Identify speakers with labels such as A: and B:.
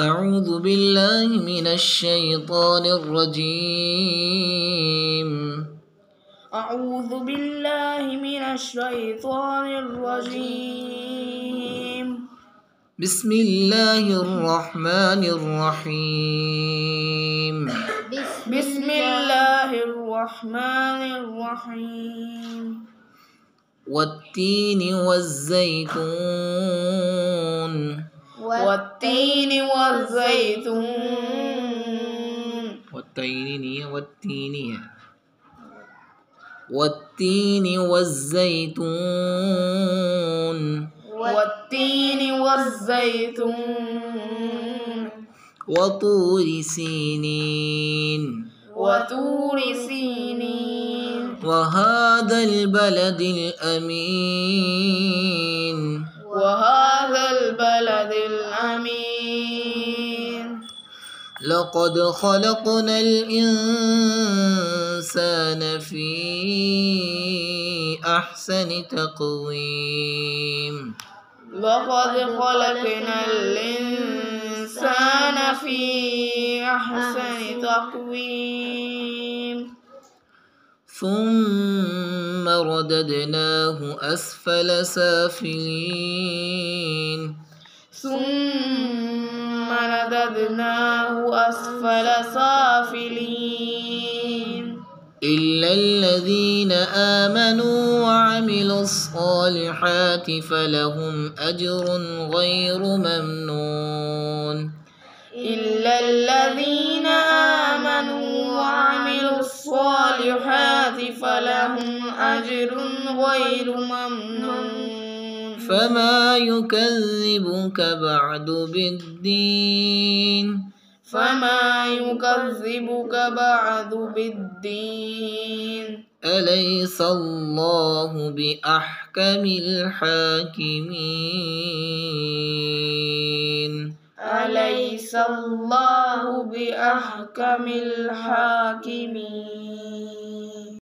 A: أعوذ بالله من الشيطان الرجيم.
B: أعوذ بالله من الشيطان الرجيم.
A: بسم الله الرحمن الرحيم.
B: بسم الله الرحمن الرحيم.
A: والتين والزيتون.
B: والتين والزيتون.
A: والتين والزيتون.
B: والتين والزيتون.
A: وطور سينين.
B: وطور سينين.
A: وهذا البلد الأمين.
B: وهذا البلد الأمين.
A: لقد خلقنا الإنسان في أحسن تقويم.
B: لقد خلقنا الإنسان في أحسن تقويم.
A: ثم رددناه أسفل سافلين.
B: ثم رددناه أسفل سافلين.
A: إلا الذين آمنوا وعملوا الصالحات فلهم أجر غير ممنون.
B: إلا الذين آمنوا وعملوا الصالحات فلهم أجر غير ممنون.
A: فما يكذبك بعد بالدين.
B: فما يكذبك بعد بالدين.
A: أليس الله بأحكم الحاكمين.
B: أليس الله بأحكم الحاكمين.